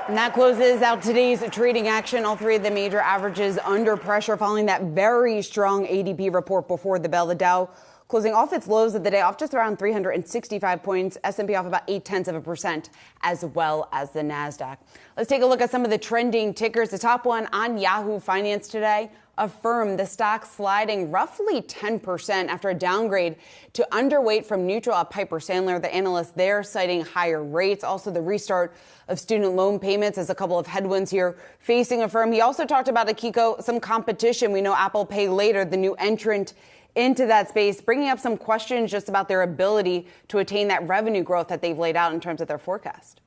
And that closes out today's trading action. All three of the major averages under pressure following that very strong ADP report before the bell. The Dow closing off its lows of the day, off just around 365 points. S&P off about 0.8%, as well as the NASDAQ. Let's take a look at some of the trending tickers. The top one on Yahoo Finance today, Affirm, the stock sliding roughly 10% after a downgrade to underweight from neutral at Piper Sandler. The analysts there citing higher rates, also the restart of student loan payments as a couple of headwinds here facing Affirm. He also talked about, Akiko, some competition. We know Apple Pay Later, the new entrant into that space, bringing up some questions just about their ability to attain that revenue growth that they've laid out in terms of their forecast.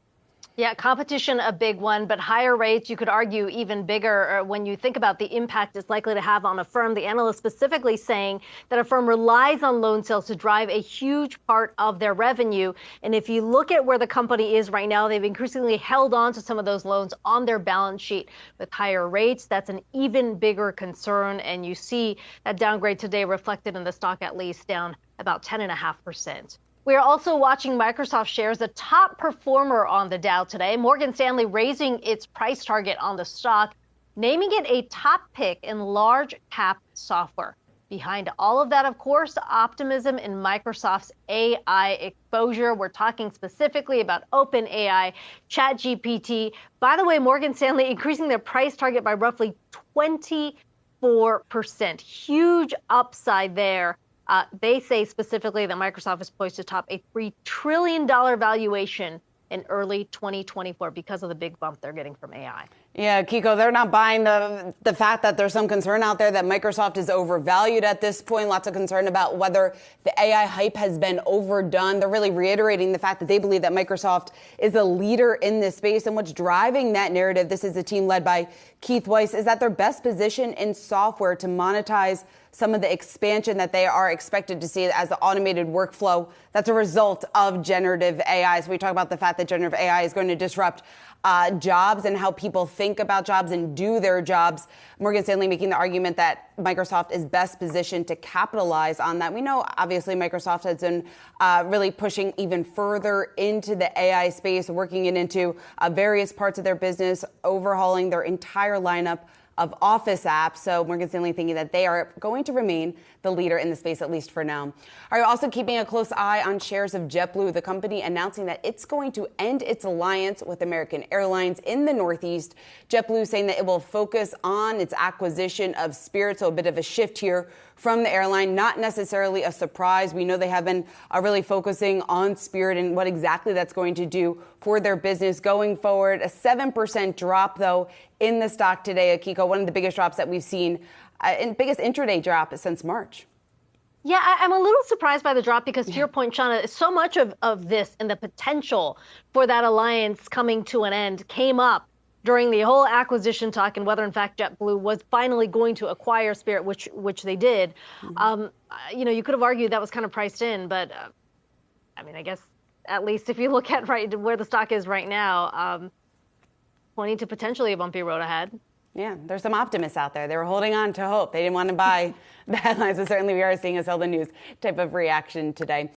Yeah, competition, a big one, but higher rates, you could argue even bigger when you think about the impact it's likely to have on Affirm. The analyst specifically saying that Affirm relies on loan sales to drive a huge part of their revenue. And if you look at where the company is right now, they've increasingly held on to some of those loans on their balance sheet. With higher rates, that's an even bigger concern. And you see that downgrade today reflected in the stock, at least down about 10.5%. We are also watching Microsoft shares, the top performer on the Dow today. Morgan Stanley raising its price target on the stock, naming it a top pick in large cap software. Behind all of that, of course, optimism in Microsoft's AI exposure. We're talking specifically about OpenAI, ChatGPT. By the way, Morgan Stanley increasing their price target by roughly 24%. Huge upside there. They say specifically that Microsoft is poised to top a $3 trillion valuation in early 2024 because of the big bump they're getting from AI. Yeah, Kiko, they're not buying the fact that there's some concern out there that Microsoft is overvalued at this point. Lots of concern about whether the AI hype has been overdone. They're really reiterating the fact that they believe that Microsoft is a leader in this space. And what's driving that narrative, this is a team led by Keith Weiss, is that they're best positioned in software to monetize some of the expansion that they are expected to see as the automated workflow that's a result of generative AI. So we talk about the fact that generative AI is going to disrupt jobs and how people think about jobs and do their jobs. Morgan Stanley making the argument that Microsoft is best positioned to capitalize on that. We know, obviously, Microsoft has been really pushing even further into the AI space, working it into various parts of their business, overhauling their entire lineup of Office apps. So Morgan Stanley thinking that they are going to remain the leader in the space, at least for now. All right, also keeping a close eye on shares of JetBlue, the company announcing that it's going to end its alliance with American Airlines in the Northeast. JetBlue saying that it will focus on its acquisition of Spirit, so a bit of a shift here from the airline, not necessarily a surprise. We know they have been really focusing on Spirit and what exactly that's going to do for their business going forward. A 7% drop, though, in the stock today, Akiko, one of the biggest drops that we've seen, and biggest intraday drop since March. Yeah, I'm a little surprised by the drop because, to your point, Shauna, so much of this and the potential for that alliance coming to an end came up during the whole acquisition talk and whether, in fact, JetBlue was finally going to acquire Spirit, which they did. Mm-hmm. You could have argued that was kind of priced in, but I guess at least if you look at where the stock is right now, pointing to potentially a bumpy road ahead. Yeah, there's some optimists out there. They were holding on to hope. They didn't want to buy the headlines, but certainly we are seeing a sell the news type of reaction today.